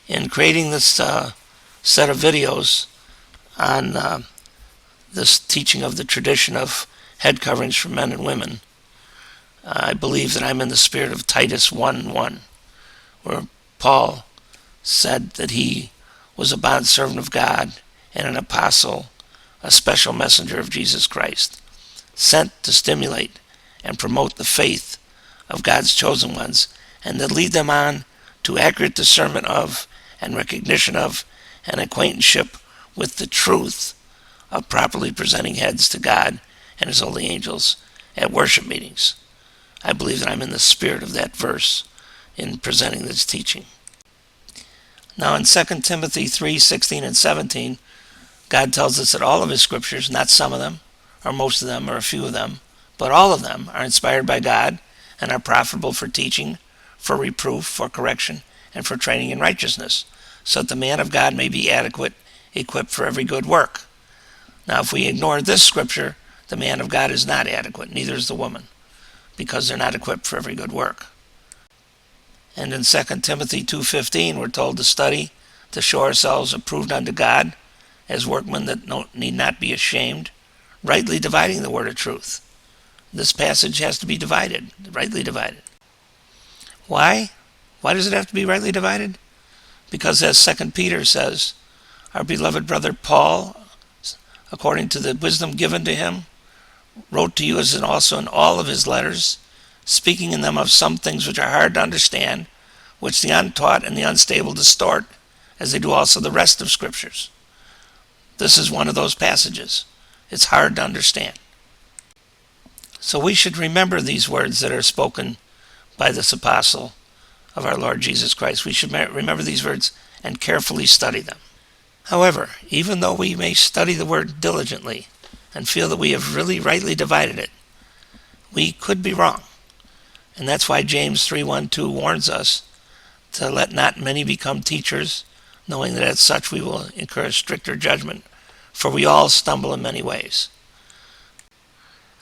In creating this set of videos on this teaching of the tradition of head coverings for men and women, I believe that I'm in the spirit of Titus 1:1, where Paul said that he was a bondservant of God and an apostle, a special messenger of Jesus Christ, sent to stimulate and promote the faith of God's chosen ones and to lead them on to accurate discernment of and recognition of and acquaintanceship with the truth of properly presenting heads to God and His holy angels at worship meetings. I believe that I'm in the spirit of that verse in presenting this teaching. Now in 2 Timothy 3:16 and 17, God tells us that all of His scriptures, not some of them, or most of them, or a few of them, but all of them are inspired by God and are profitable for teaching, for reproof, for correction, and for training in righteousness, so that the man of God may be adequate, equipped for every good work. Now, if we ignore this scripture, the man of God is not adequate, neither is the woman, because they're not equipped for every good work. And in 2 Timothy 2:15, we're told to study, to show ourselves approved unto God, as workmen that need not be ashamed, rightly dividing the word of truth. This passage has to be divided, rightly divided. Why? Why does it have to be rightly divided? Because as 2 Peter says, our beloved brother Paul, according to the wisdom given to him, wrote to you as also in all of his letters, speaking in them of some things which are hard to understand, which the untaught and the unstable distort, as they do also the rest of scriptures. This is one of those passages. It's hard to understand. So we should remember these words that are spoken by this apostle of our Lord Jesus Christ. We should remember these words and carefully study them. However, even though we may study the word diligently and feel that we have really rightly divided it, we could be wrong. And that's why James 3:1-2 warns us to let not many become teachers, knowing that as such we will incur a stricter judgment, for we all stumble in many ways.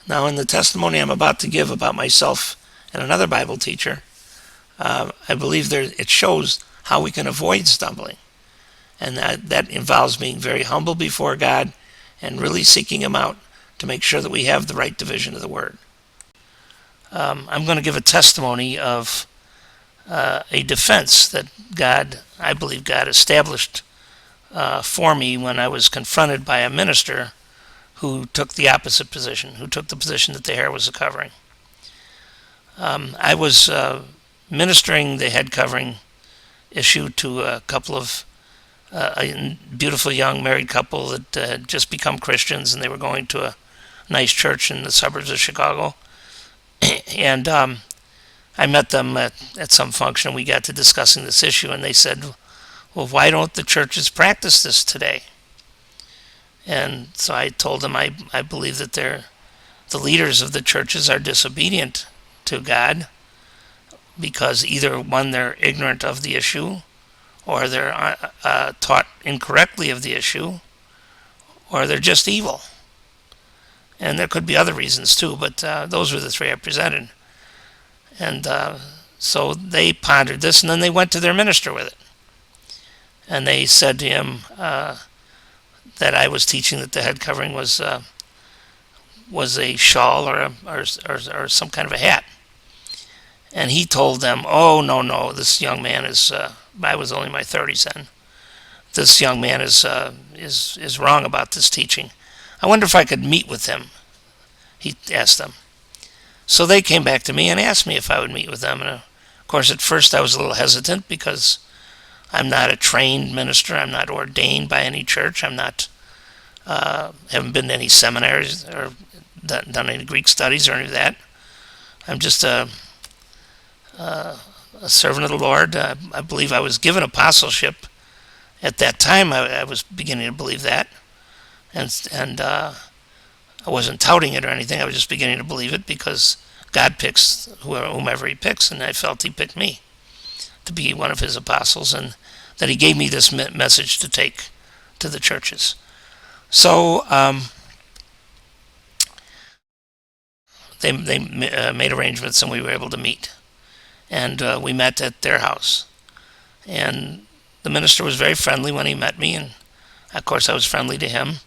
Now, in the testimony I'm about to give about myself and another Bible teacher, I believe it shows how we can avoid stumbling. And that involves being very humble before God and really seeking Him out to make sure that we have the right division of the Word. I'm going to give a testimony of a defense that I believe God established for me when I was confronted by a minister who took the opposite position, who took the position that the hair was a covering. I was ministering the head covering issue to a couple of a beautiful young married couple that had just become Christians, and they were going to a nice church in the suburbs of Chicago. And I met them at some function. We got to discussing this issue, and they said, well, why don't the churches practice this today? And so I told them I believe that the leaders of the churches are disobedient to God because either, one, they're ignorant of the issue, or they're taught incorrectly of the issue, or they're just evil. And there could be other reasons too, but those were the three I presented. And so they pondered this, and then they went to their minister with it. And they said to him that I was teaching that the head covering was a shawl or some kind of a hat. And he told them, oh, no, this young man is, I was only in my 30s then, this young man is wrong about this teaching. I wonder if I could meet with him, he asked them. So they came back to me and asked me if I would meet with them. And of course, at first I was a little hesitant because I'm not a trained minister. I'm not ordained by any church. I'm not, haven't been to any seminaries or done any Greek studies or any of that. I'm just a servant of the Lord. I believe I was given apostleship. At that time, I was beginning to believe that. And I wasn't touting it or anything. I was just beginning to believe it because God picks whomever He picks, and I felt He picked me to be one of His apostles, and that He gave me this message to take to the churches. So they made arrangements, and we were able to meet. And we met at their house. And The minister was very friendly when he met me, and of course I was friendly to him.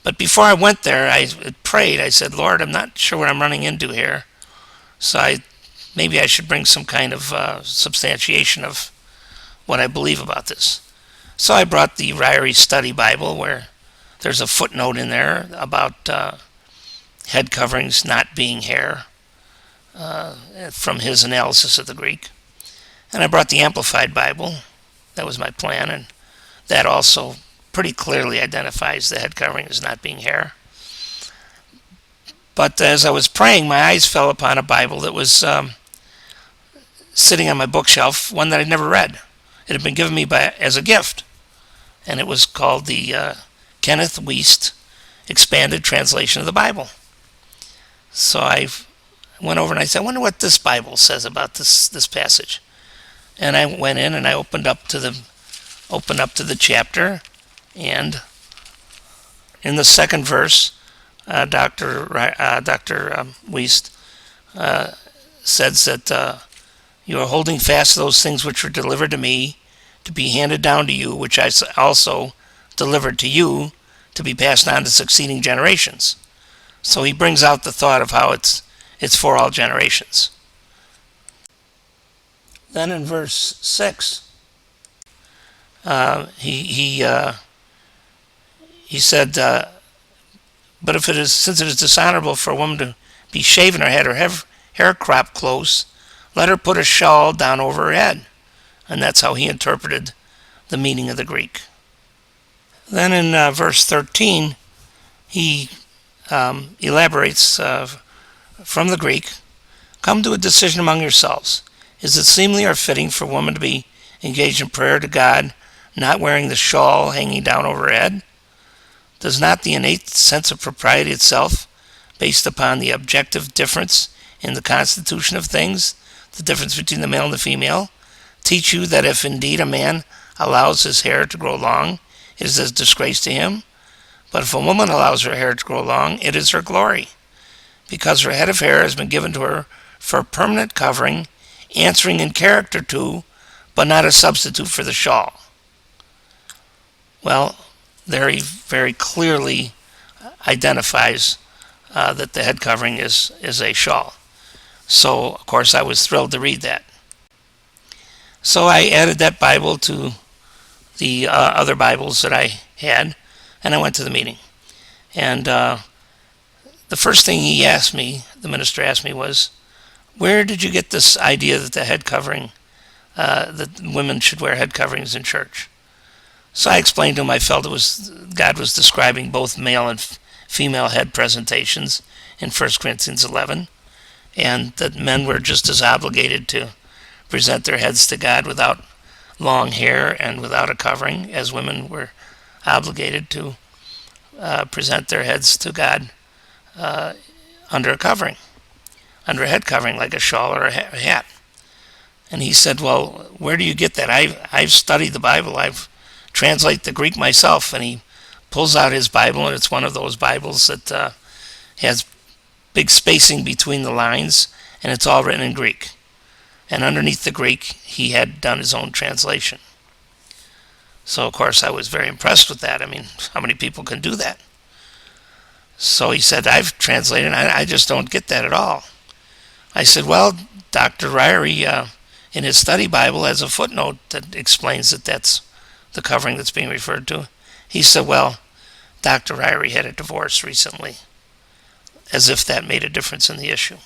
But before I went there, I prayed. I said, Lord, I'm not sure what I'm running into here. So maybe I should bring some kind of substantiation of what I believe about this. So I brought the Ryrie Study Bible, where there's a footnote in there about head coverings not being hair, from his analysis of the Greek. And I brought the Amplified Bible. That was my plan, and that also pretty clearly identifies the head covering as not being hair. But as I was praying, my eyes fell upon a Bible that was sitting on my bookshelf, one that I'd never read. It had been given me as a gift, and it was called the Kenneth Wuest Expanded Translation of the Bible. So I went over and I said, I wonder what this Bible says about this passage. And I went in and I opened up to the chapter, and in the second verse, Dr. Wuest says that you are holding fast those things which were delivered to me to be handed down to you, which I also delivered to you to be passed on to succeeding generations. So he brings out the thought of how it's for all generations. Then in verse 6, he said, but since it is dishonorable for a woman to be shaven her head or have hair cropped close, let her put a shawl down over her head. And that's how he interpreted the meaning of the Greek. Then in verse 13, he elaborates from the Greek, come to a decision among yourselves. Is it seemly or fitting for a woman to be engaged in prayer to God, not wearing the shawl hanging down over her head? Does not the innate sense of propriety itself, based upon the objective difference in the constitution of things, the difference between the male and the female, teach you that if indeed a man allows his hair to grow long, it is a disgrace to him? But if a woman allows her hair to grow long, it is her glory, because her head of hair has been given to her for a permanent covering, answering in character to, but not a substitute for the shawl. Well, there he very clearly identifies that the head covering is a shawl. So, of course, I was thrilled to read that. So I added that Bible to the other Bibles that I had, and I went to the meeting. And the first thing the minister asked me was, where did you get this idea that the head covering, that women should wear head coverings in church? So I explained to him I felt God was describing both male and female head presentations in 1 Corinthians 11, and that men were just as obligated to present their heads to God without long hair and without a covering as women were obligated to present their heads to God under a covering, under a head covering like a shawl or a hat. And he said, well, where do you get that? I've studied the Bible. I've translated the Greek myself. And he pulls out his Bible, and it's one of those Bibles that has big spacing between the lines, and it's all written in Greek. And underneath the Greek, he had done his own translation. So, of course, I was very impressed with that. I mean, how many people can do that? So he said, I've translated, and I just don't get that at all. I said, well, Dr. Ryrie, in his study Bible, has a footnote that explains that that's the covering that's being referred to. He said, well, Dr. Ryrie had a divorce recently, as if that made a difference in the issue.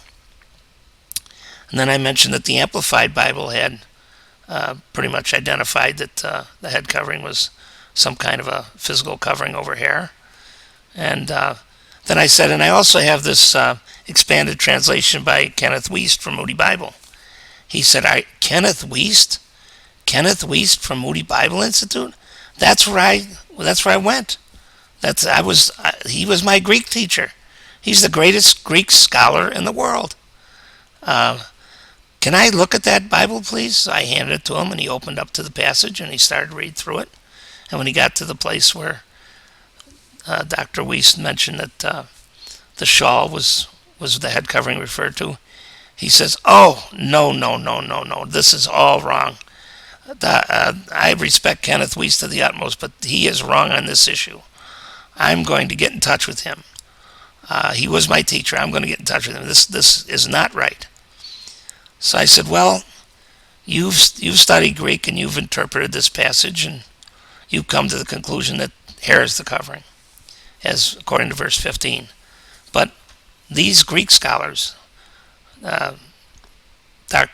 And then I mentioned that the Amplified Bible had pretty much identified that the head covering was some kind of a physical covering over hair. And then I said, and I also have this expanded translation by Kenneth Wuest from Moody Bible. He said, Kenneth Wuest? Kenneth Wuest from Moody Bible Institute? That's where I went. He was my Greek teacher. He's the greatest Greek scholar in the world. Can I look at that Bible, please? So I handed it to him, and he opened up to the passage, and he started to read through it. And when he got to the place where Dr. Wuest mentioned that the shawl was the head covering referred to, he says, oh, no, this is all wrong. I respect Kenneth Weiss to the utmost, but he is wrong on this issue. I'm going to get in touch with him. He was my teacher. I'm going to get in touch with him. This is not right. So I said, well, you've studied Greek and you've interpreted this passage, and you've come to the conclusion that hair is the covering, as according to verse 15. But these Greek scholars, Dr.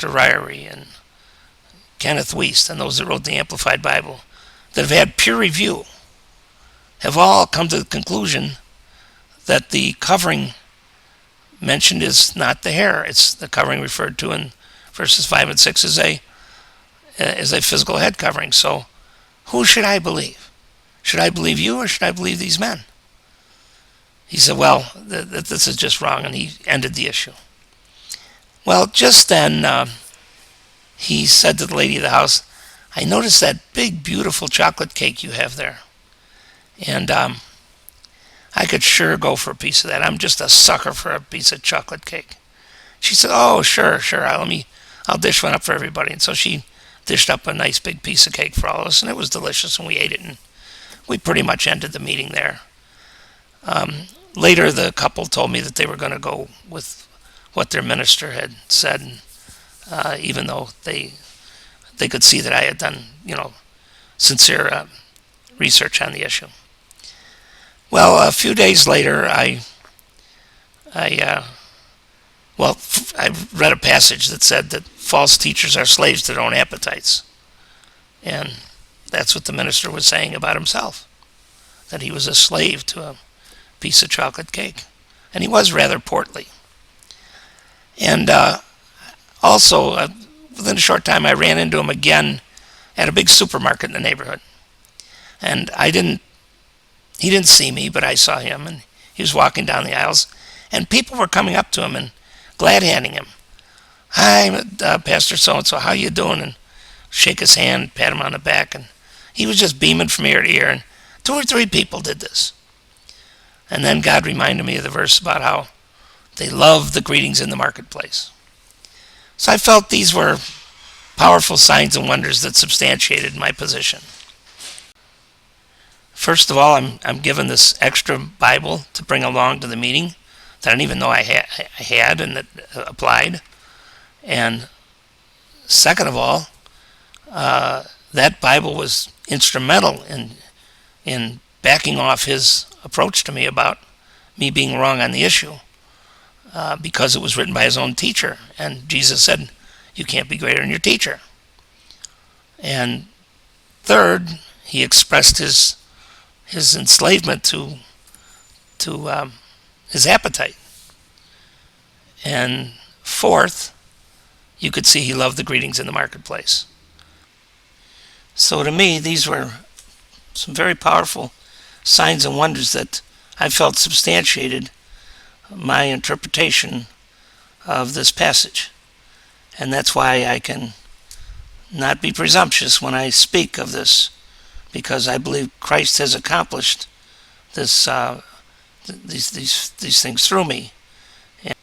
Ryrie and Kenneth Weiss, and those that wrote the Amplified Bible, that have had peer review, have all come to the conclusion that the covering mentioned is not the hair. It's the covering referred to in verses 5 and 6 as a physical head covering. So who should I believe? Should I believe you or should I believe these men? He said, well, this is just wrong, and he ended the issue. Well, just then, he said to the lady of the house, I noticed that big, beautiful chocolate cake you have there. And I could sure go for a piece of that. I'm just a sucker for a piece of chocolate cake. She said, oh, sure. I'll dish one up for everybody. And so she dished up a nice big piece of cake for all of us, and it was delicious, and we ate it, and we pretty much ended the meeting there. Later, the couple told me that they were going to go with what their minister had said, even though they could see that I had done, sincere research on the issue. Well, a few days later, I read a passage that said that false teachers are slaves to their own appetites. And that's what the minister was saying about himself, that he was a slave to a piece of chocolate cake. And he was rather portly. And also, within a short time, I ran into him again at a big supermarket in the neighborhood. And he didn't see me, but I saw him, and he was walking down the aisles, and people were coming up to him and glad-handing him. Hi, Pastor so-and-so, how you doing? And shake his hand, pat him on the back, and he was just beaming from ear to ear, and 2 or 3 people did this. And then God reminded me of the verse about how they love the greetings in the marketplace. So I felt these were powerful signs and wonders that substantiated my position. First of all, I'm given this extra Bible to bring along to the meeting that I didn't even know I had and that applied. And second of all, that Bible was instrumental in backing off his approach to me about me being wrong on the issue, because it was written by his own teacher. And Jesus said, you can't be greater than your teacher. And third, he expressed his enslavement to his appetite. And fourth, you could see he loved the greetings in the marketplace. So to me, these were some very powerful signs and wonders that I felt substantiated my interpretation of this passage. And that's why I can not be presumptuous when I speak of this, because I believe Christ has accomplished this, these things through me. And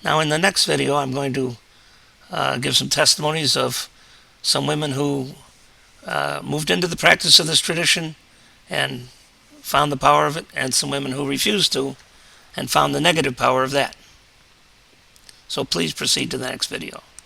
now in the next video, I'm going to give some testimonies of some women who moved into the practice of this tradition and found the power of it, and some women who refused to and found the negative power of that. So please proceed to the next video.